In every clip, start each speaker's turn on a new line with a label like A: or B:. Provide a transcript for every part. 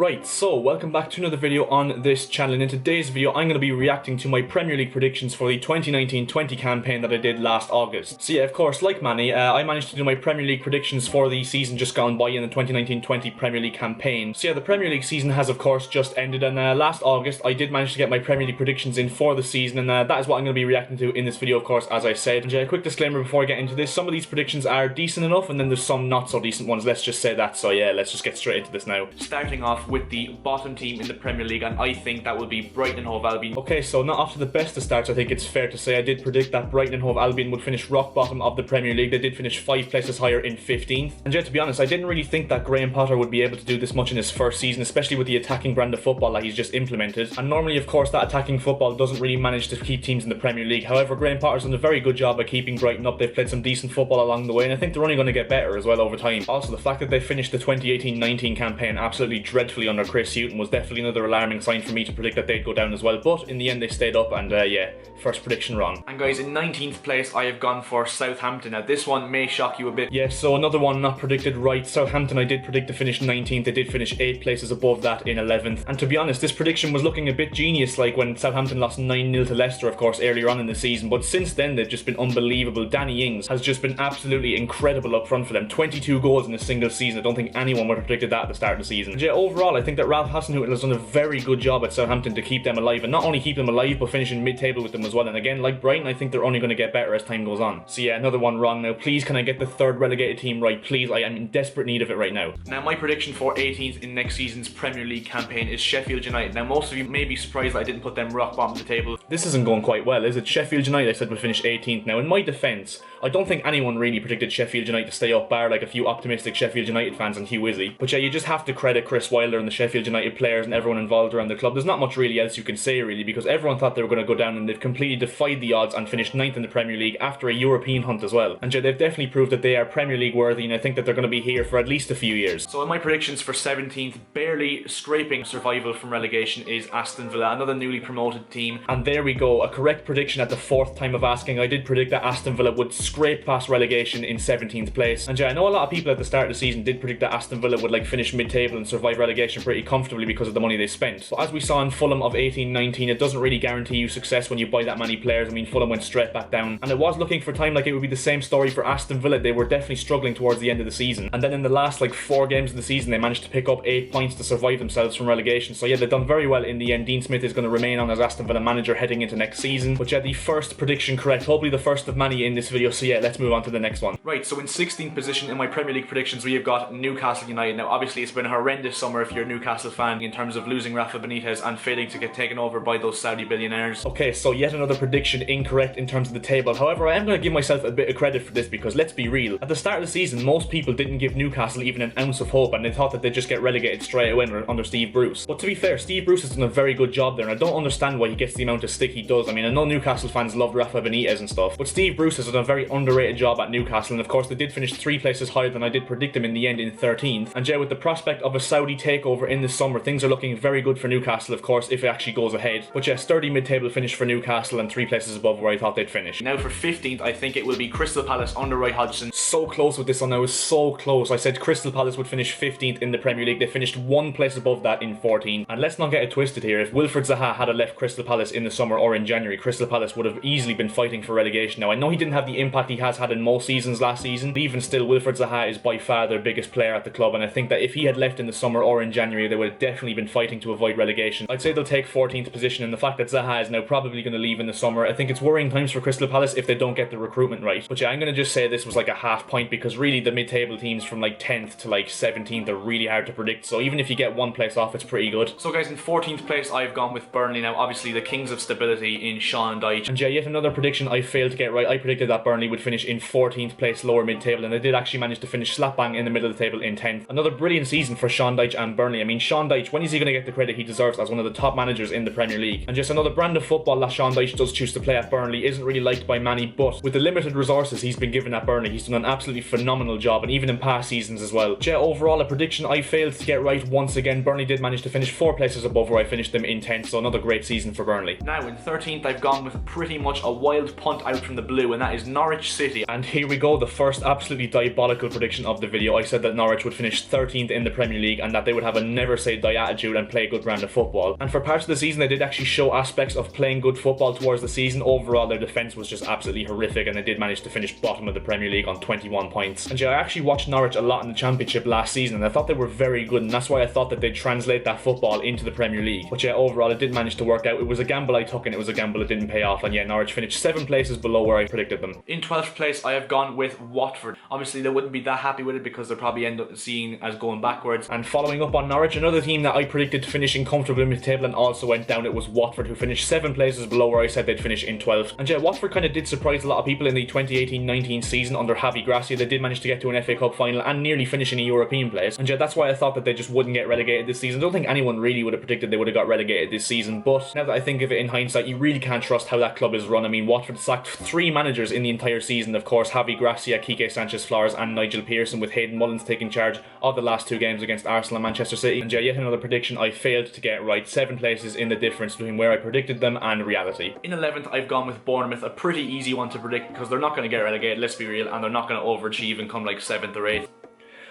A: Right, so welcome back to another video on this channel, and in today's video I'm going to be reacting to my Premier League predictions for the 2019-20 campaign that I did last August. So yeah, of course, like Manny, I managed to do my Premier League predictions for the season just gone by in the 2019-20 Premier League campaign. So yeah, the Premier League season has of course just ended, and last August I did manage to get my Premier League predictions in for the season, and that is what I'm going to be reacting to in this video, of course, as I said. And a quick disclaimer before I get into this, some of these predictions are decent enough, and then there's some not so decent ones, let's just say that. So yeah, let's just get straight into this now. Starting off with the bottom team in the Premier League, and I think that will be Brighton and Hove Albion. Okay, so not off to the best of starts, I think it's fair to say. I did predict that Brighton and Hove Albion would finish rock bottom of the Premier League. They did finish 5 places higher in 15th. And yet, to be honest, I didn't really think that Graham Potter would be able to do this much in his first season, especially with the attacking brand of football that he's just implemented. And normally, of course, that attacking football doesn't really manage to keep teams in the Premier League. However, Graham Potter's done a very good job at keeping Brighton up. They've played some decent football along the way, and I think they're only going to get better as well over time. Also, the fact that they finished the 2018-19 campaign absolutely dreadfully under Chris Hughton was definitely another alarming sign for me to predict that they'd go down as well, but in the end they stayed up, and yeah, first prediction wrong. And guys, in 19th place I have gone for Southampton. Now this one may shock you a bit. Yeah, so another one not predicted right. Southampton I did predict to finish 19th, they did finish 8 places above that in 11th, and to be honest this prediction was looking a bit genius, like when Southampton lost 9-0 to Leicester of course earlier on in the season, but since then they've just been unbelievable. Danny Ings has just been absolutely incredible up front for them, 22 goals in a single season. I don't think anyone would have predicted that at the start of the season. And yeah, overall I think that Ralph Hasenhüttl has done a very good job at Southampton to keep them alive, and not only keep them alive but finishing mid-table with them as well. And again, like Brighton, I think they're only going to get better as time goes on. So yeah, another one wrong. Now please can I get the third relegated team right, please? I am in desperate need of it right now. Now my prediction for 18th in next season's Premier League campaign is Sheffield United. Now most of you may be surprised that I didn't put them rock bottom of the table. This isn't going quite well, is it? Sheffield United I said would finish 18th. Now in my defence, I don't think anyone really predicted Sheffield United to stay up, bar like a few optimistic Sheffield United fans and Hugh Izzy. But yeah, you just have to credit Chris Wilder and the Sheffield United players and everyone involved around the club. There's not much really else you can say really, because everyone thought they were going to go down, and they've completely defied the odds and finished 9th in the Premier League after a European hunt as well. And yeah, they've definitely proved that they are Premier League worthy, and I think that they're going to be here for at least a few years. So in my predictions for 17th, barely scraping survival from relegation, is Aston Villa, another newly promoted team. And there we go, a correct prediction at the 4th time of asking. I did predict that Aston Villa would scrape past relegation in 17th place. And yeah, I know a lot of people at the start of the season did predict that Aston Villa would like finish mid-table and survive relegation pretty comfortably because of the money they spent. But as we saw in Fulham of 18-19, it doesn't really guarantee you success when you buy that many players. I mean, Fulham went straight back down, and it was looking for time like it would be the same story for Aston Villa. They were definitely struggling towards the end of the season, and then in the last like 4 games of the season they managed to pick up 8 points to survive themselves from relegation. So yeah, they've done very well in the end. Dean Smith is going to remain on as Aston Villa manager heading into next season. But yeah, the first prediction correct, hopefully the first of many in this video. So yeah, let's move on to the next one. Right, so in 16th position in my Premier League predictions we have got Newcastle United. Now obviously it's been a horrendous summer if you're a Newcastle fan, in terms of losing Rafa Benitez and failing to get taken over by those Saudi billionaires. Okay, so yet another prediction incorrect in terms of the table. However, I am going to give myself a bit of credit for this, because let's be real, at the start of the season most people didn't give Newcastle even an ounce of hope, and they thought that they'd just get relegated straight away under Steve Bruce. But to be fair, Steve Bruce has done a very good job there, and I don't understand why he gets the amount of stick he does. I mean, I know Newcastle fans loved Rafa Benitez and stuff, but Steve Bruce has done a very underrated job at Newcastle, and of course they did finish 3 places higher than I did predict them in the end, in 13th. And yeah, with the prospect of a Saudi takeover in the summer, things are looking very good for Newcastle, of course, if it actually goes ahead. But yeah, sturdy mid-table finish for Newcastle and 3 places above where I thought they'd finish. Now for 15th, I think it will be Crystal Palace under Roy Hodgson. So close with this one, I was so close. I said Crystal Palace would finish 15th in the Premier League. They finished 1 place above that in 14th. And let's not get it twisted here. If Wilfried Zaha had left Crystal Palace in the summer or in January, Crystal Palace would have easily been fighting for relegation. Now I know he didn't have the impact he has had in most seasons last season, but even still Wilfried Zaha is by far their biggest player at the club, and I think that if he had left in the summer or in January they would have definitely been fighting to avoid relegation. I'd say they'll take 14th position, and the fact that Zaha is now probably going to leave in the summer, I think it's worrying times for Crystal Palace if they don't get the recruitment right. But yeah, I'm going to just say this was like a half point, because really the mid-table teams from like 10th to like 17th are really hard to predict, so even if you get 1 place off it's pretty good. So guys, in 14th place I've gone with Burnley. Now obviously the kings of stability in Sean Dyche. And yeah, yet another prediction I failed to get right. I predicted that Burnley would finish in 14th place, lower mid-table, and they did actually manage to finish slap bang in the middle of the table in 10th. Another brilliant season for Sean Dyche and Burnley. I mean, Sean Dyche, when is he going to get the credit he deserves as one of the top managers in the Premier League? And just another brand of football that Sean Dyche Dyche does choose to play at Burnley isn't really liked by many, but with the limited resources he's been given at Burnley, he's done an absolutely phenomenal job, and even in past seasons as well. Yeah, overall a prediction I failed to get right once again. Burnley did manage to finish 4 places above where I finished them in 10th, so another great season for Burnley. Now in 13th I've gone with pretty much a wild punt out from the blue, and that is Norwich City. And here we go, the first absolutely diabolical prediction of the video. I said that Norwich would finish 13th in the Premier League and that they would have a never say die attitude and play a good brand of football. And for parts of the season they did actually show aspects of playing good football towards the season. Overall their defence was just absolutely horrific, and they did manage to finish bottom of the Premier League on 21 points. And yeah, I actually watched Norwich a lot in the Championship last season, and I thought they were very good, and that's why I thought that they'd translate that football into the Premier League. But yeah, overall it did manage to work out. It was a gamble I took and it was a gamble that didn't pay off, and yeah, Norwich finished 7 places below where I predicted them. In 12th place I have gone with Watford. Obviously they wouldn't be that happy with it because they'll probably end up seeing as going backwards. And following up on Norwich, another team that I predicted finishing comfortably in the table and also went down, it was Watford, who finished 7 places below where I said they'd finish in 12th. And yeah, Watford kind of did surprise a lot of people in the 2018-19 season under Javi Gracia. They did manage to get to an FA Cup final and nearly finish in a European place. And yeah, that's why I thought that they just wouldn't get relegated this season. I don't think anyone really would have predicted they would have got relegated this season, but now that I think of it in hindsight, you really can't trust how that club is run. I mean, Watford sacked 3 managers in the entire season. Of course, Javi Gracia, Quique Sanchez-Flores and Nigel Pearson, with Hayden Mullins taking charge of the last 2 games against Arsenal and Manchester City. And yeah, yet another prediction I failed to get right. 7 places in the difference between where I predicted them and reality. In 11th, I've gone with Bournemouth, a pretty easy one to predict because they're not going to get relegated, let's be real, and they're not going to overachieve and come like 7th or 8th.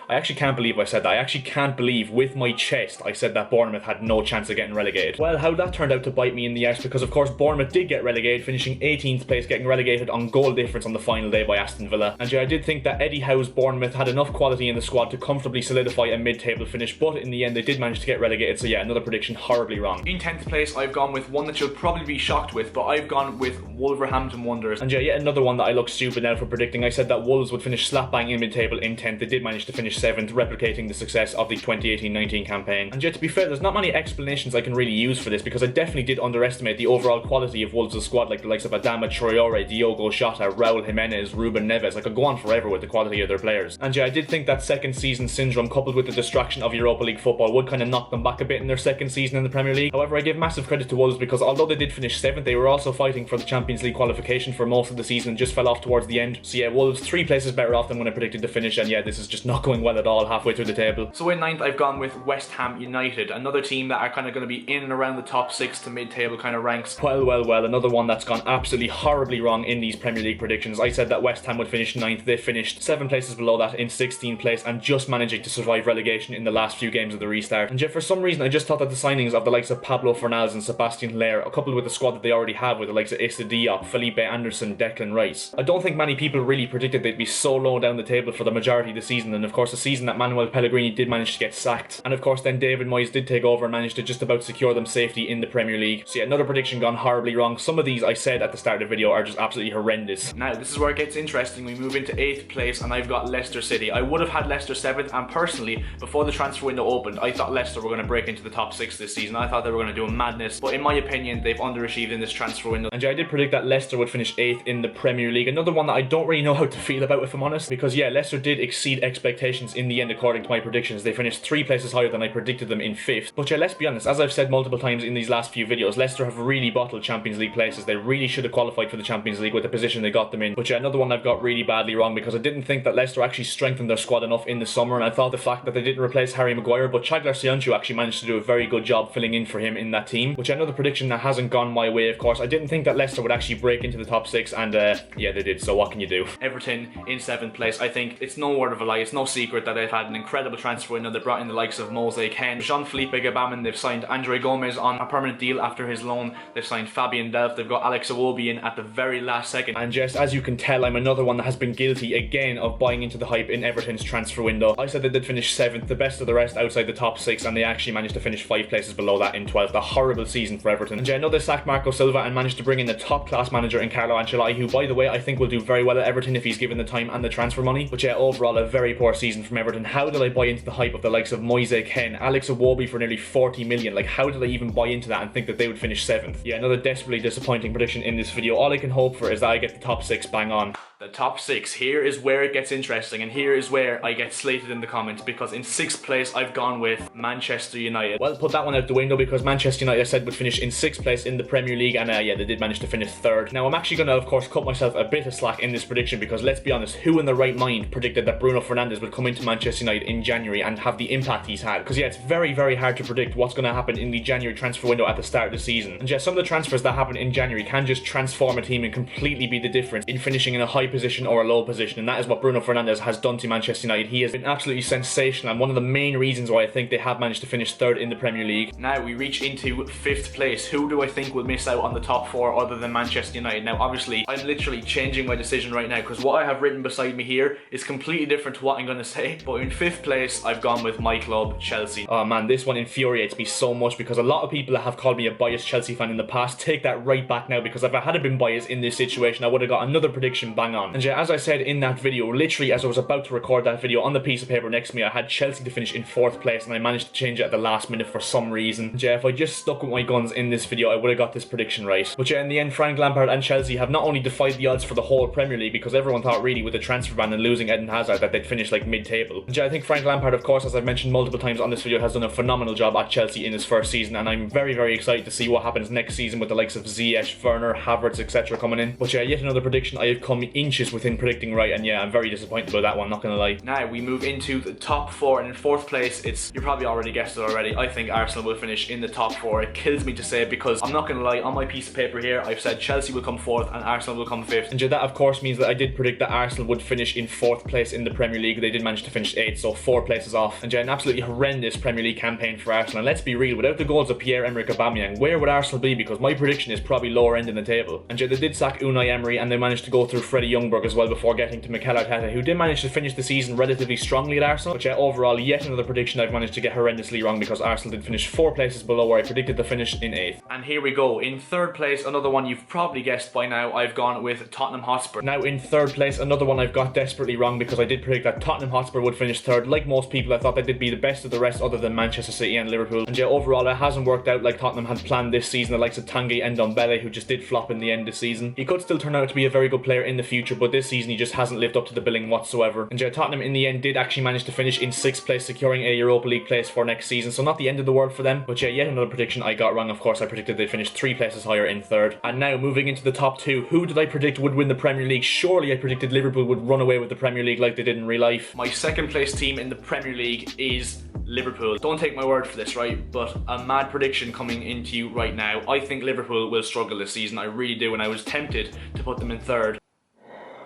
A: I actually can't believe I said that. I actually can't believe with my chest I said that Bournemouth had no chance of getting relegated. Well, how that turned out to bite me in the ass, because of course Bournemouth did get relegated, finishing 18th place, getting relegated on goal difference on the final day by Aston Villa. And yeah, I did think that Eddie Howe's Bournemouth had enough quality in the squad to comfortably solidify a mid-table finish, but in the end they did manage to get relegated, so yeah, another prediction horribly wrong. In 10th place I've gone with one that you'll probably be shocked with, but I've gone with Wolverhampton Wanderers. And yeah, yet another one that I look stupid now for predicting. I said that Wolves would finish slap bang in mid-table in 10th. They did manage to finish 7th, replicating the success of the 2018-19 campaign. And yet, to be fair, there's not many explanations I can really use for this, because I definitely did underestimate the overall quality of Wolves' squad, like the likes of Adama Traore, Diogo Jota, Raul Jimenez, Ruben Neves. I could go on forever with the quality of their players. And yeah, I did think that second season syndrome, coupled with the distraction of Europa League football, would kind of knock them back a bit in their second season in the Premier League. However, I give massive credit to Wolves, because although they did finish 7th, they were also fighting for the Champions League qualification for most of the season and just fell off towards the end. So yeah, Wolves 3 places better off than when I predicted to finish, and yeah, this is just not going well at all halfway through the table. So in 9th I've gone with West Ham United, another team that are kind of going to be in and around the top 6 to mid-table kind of ranks. Well, another one that's gone absolutely horribly wrong in these Premier League predictions. I said that West Ham would finish 9th, they finished 7 places below that in 16th place and just managing to survive relegation in the last few games of the restart. And yet for some reason I just thought that the signings of the likes of Pablo Fornals and Sebastian Haller, coupled with the squad that they already have with the likes of Issa Diop, Felipe Anderson, Declan Rice, I don't think many people really predicted they'd be so low down the table for the majority of the season. And of course the season that Manuel Pellegrini did manage to get sacked, and of course then David Moyes did take over and managed to just about secure them safety in the Premier League. So yeah, another prediction gone horribly wrong. Some of these I said at the start of the video are just absolutely horrendous. Now this is where it gets interesting. We move into 8th place and I've got Leicester City. I would have had Leicester 7th, and personally before the transfer window opened I thought Leicester were going to break into the top 6 this season. I thought they were going to do a madness, but in my opinion they've underachieved in this transfer window. And yeah, I did predict that Leicester would finish 8th in the Premier League. Another one that I don't really know how to feel about, if I'm honest, because yeah, Leicester did exceed expectations in the end according to my predictions. They finished 3 places higher than I predicted them in 5th. But yeah, let's be honest, as I've said multiple times in these last few videos, Leicester have really bottled Champions League places. They really should have qualified for the Champions League with the position they got them in. But yeah, another one I've got really badly wrong, because I didn't think that Leicester actually strengthened their squad enough in the summer, and I thought the fact that they didn't replace Harry Maguire, but Çağlar Söyüncü actually managed to do a very good job filling in for him in that team, which another prediction that hasn't gone my way, of course. I didn't think that Leicester would actually break into the top 6, and yeah, they did, so what can you do? Everton in 7th place. I think it's no word of a lie, it's no secret that they've had an incredible transfer window. They brought in the likes of Mose Ken, Jean-Philippe Gbamin, they've signed Andre Gomez on a permanent deal after his loan, they've signed Fabian Delph, they've got Alex Iwobi in at the very last second. And just as you can tell, I'm another one that has been guilty again of buying into the hype in Everton's transfer window. I said they did finish 7th, the best of the rest outside the top 6, and they actually managed to finish 5 places below that in 12th. A horrible season for Everton. And yeah, I know they sacked Marco Silva and managed to bring in a top class manager in Carlo Ancelotti, who by the way I think will do very well at Everton if he's given the time and the transfer money. But yeah, overall a very poor season season from Everton. How did I buy into the hype of the likes of Moise Kean, Alex Iwobi for nearly 40 million? Like, how did I even buy into that and think that they would finish 7th? Yeah, another desperately disappointing prediction in this video. All I can hope for is that I get the top 6 bang on. The top 6, here is where it gets interesting, and here is where I get slated in the comments, because in 6th place I've gone with Manchester United. Well, put that one out the window, because Manchester United I said would finish in 6th place in the Premier League, and yeah, they did manage to finish 3rd. Now I'm actually going to of course cut myself a bit of slack in this prediction, because let's be honest, who in their right mind predicted that Bruno Fernandes would come into Manchester United in January and have the impact he's had? Because yeah, it's very, very hard to predict what's going to happen in the January transfer window at the start of the season. And yeah, some of the transfers that happen in January can just transform a team and completely be the difference in finishing in a high position or a low position, and that is what Bruno Fernandes has done to Manchester United. He has been absolutely sensational and one of the main reasons why I think they have managed to finish 3rd in the Premier League. Now we reach into 5th place. Who do I think will miss out on the top 4 other than Manchester United? Now obviously I'm literally changing my decision right now, because what I have written beside me here is completely different to what I'm going to say, but in 5th place I've gone with my club, Chelsea. Oh man, this one infuriates me so much, because a lot of people that have called me a biased Chelsea fan in the past take that right back now, because if I had been biased in this situation I would have got another prediction bang on. And yeah, as I said in that video, literally as I was about to record that video, on the piece of paper next to me I had Chelsea to finish in 4th place, and I managed to change it at the last minute for some reason. And yeah, if I just stuck with my guns in this video I would have got this prediction right. But yeah, in the end Frank Lampard and Chelsea have not only defied the odds for the whole Premier League, because everyone thought really with the transfer ban and losing Eden Hazard that they'd finish like mid-table. And yeah, I think Frank Lampard, of course, as I've mentioned multiple times on this video, has done a phenomenal job at Chelsea in his first season, and I'm very, very excited to see what happens next season with the likes of Ziyech, Werner, Havertz, etc. coming in. But yeah, yet another prediction I have come inches within predicting right, and yeah, I'm very disappointed about that one, not gonna lie. Now we move into the top 4, and in 4th place, you're probably already guessed it already, I think Arsenal will finish in the top 4. It kills me to say it, because I'm not gonna lie, on my piece of paper here I've said Chelsea will come 4th and Arsenal will come 5th. And yeah, that of course means that I did predict that Arsenal would finish in 4th place in the Premier League. They did manage to finish 8th, so 4 places off. And yeah, an absolutely horrendous Premier League campaign for Arsenal. And let's be real, without the goals of Pierre-Emerick Aubameyang, where would Arsenal be? Because my prediction is probably lower end in the table. And yeah, they did sack Unai Emery, and they managed to go through Freddie Ljungberg as well before getting to Mikel Arteta, who did manage to finish the season relatively strongly at Arsenal. But yeah, overall, yet another prediction I've managed to get horrendously wrong, because Arsenal did finish 4 places below where I predicted the finish in 8th. And here we go. In 3rd place, another one you've probably guessed by now, I've gone with Tottenham Hotspur. Now in 3rd place, another one I've got desperately wrong, because I did predict that Tottenham Hotspur would finish 3rd. Like most people, I thought they did be the best of the rest other than Manchester City and Liverpool. And yeah, overall it hasn't worked out like Tottenham had planned this season. The likes of Tanguy Ndombele, who just did flop in the end this season. He could still turn out to be a very good player in the future, but this season he just hasn't lived up to the billing whatsoever. And yeah, Tottenham in the end did actually manage to finish in 6th place, securing a Europa League place for next season, so not the end of the world for them. But yeah, yet another prediction I got wrong. Of course, I predicted they'd finish 3 places higher in 3rd. And now moving into the top 2, who did I predict would win the Premier League? Surely I predicted Liverpool would run away with the Premier League like they did in real life. My 2nd place team in the Premier League is Liverpool. Don't take my word for this, right? But a mad prediction coming into you right now. I think Liverpool will struggle this season. I really do, and I was tempted to put them in 3rd.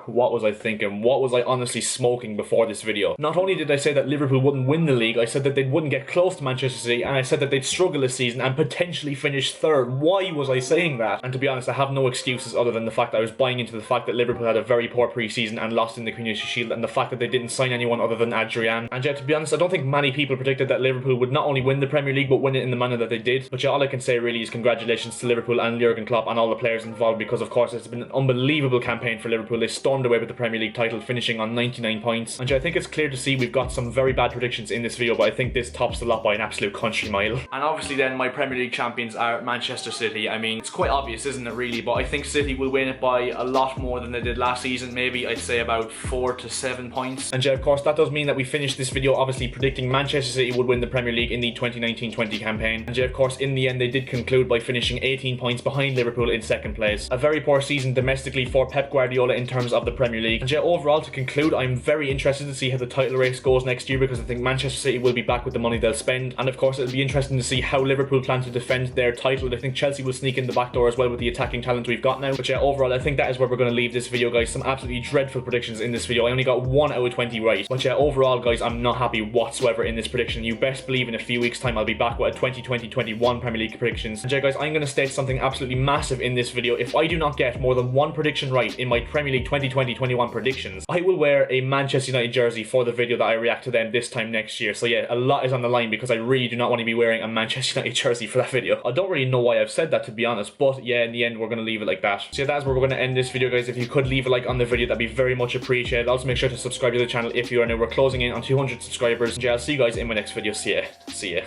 A: What was I thinking? What was I honestly smoking before this video? Not only did I say that Liverpool wouldn't win the league, I said that they wouldn't get close to Manchester City, and I said that they'd struggle this season and potentially finish 3rd. Why was I saying that? And to be honest, I have no excuses other than the fact that I was buying into the fact that Liverpool had a very poor pre-season and lost in the Community Shield, and the fact that they didn't sign anyone other than Adrian. And yeah, to be honest, I don't think many people predicted that Liverpool would not only win the Premier League but win it in the manner that they did. But yeah, all I can say really is congratulations to Liverpool and Jurgen Klopp and all the players involved, because of course it's been an unbelievable campaign for Liverpool. They stormed away with the Premier League title, finishing on 99 points. And I think it's clear to see we've got some very bad predictions in this video, but I think this tops the lot by an absolute country mile. And obviously then my Premier League champions are Manchester City. I mean, it's quite obvious, isn't it really? But I think City will win it by a lot more than they did last season. Maybe I'd say about 4 to 7 points. And yeah, of course that does mean that we finished this video obviously predicting Manchester City would win the Premier League in the 2019-20 campaign. And yeah, of course in the end they did conclude by finishing 18 points behind Liverpool in 2nd place. A very poor season domestically for Pep Guardiola in terms of the Premier League. And yeah, overall to conclude, I'm very interested to see how the title race goes next year, because I think Manchester City will be back with the money they'll spend, and of course it'll be interesting to see how Liverpool plan to defend their title. I think Chelsea will sneak in the back door as well with the attacking talent we've got now. But yeah, overall I think that is where we're going to leave this video, guys. Some absolutely dreadful predictions in this video. I only got 1 out of 20 right. But yeah, overall guys, I'm not happy whatsoever in this prediction. You best believe in a few weeks time I'll be back with a 2020-21 Premier League predictions. And yeah guys, I'm going to state something absolutely massive in this video. If I do not get more than 1 prediction right in my Premier League 2020 2020-21 predictions, I will wear a Manchester United jersey for the video that I react to them this time next year. So yeah, a lot is on the line because I really do not want to be wearing a Manchester United jersey for that video. I don't really know why I've said that, to be honest, but yeah, in the end we're going to leave it like that. So yeah, that's where we're going to end this video, guys. If you could leave a like on the video, that'd be very much appreciated. Also make sure to subscribe to the channel if you are new. We're closing in on 200 subscribers. Yeah, I'll see you guys in my next video. See ya.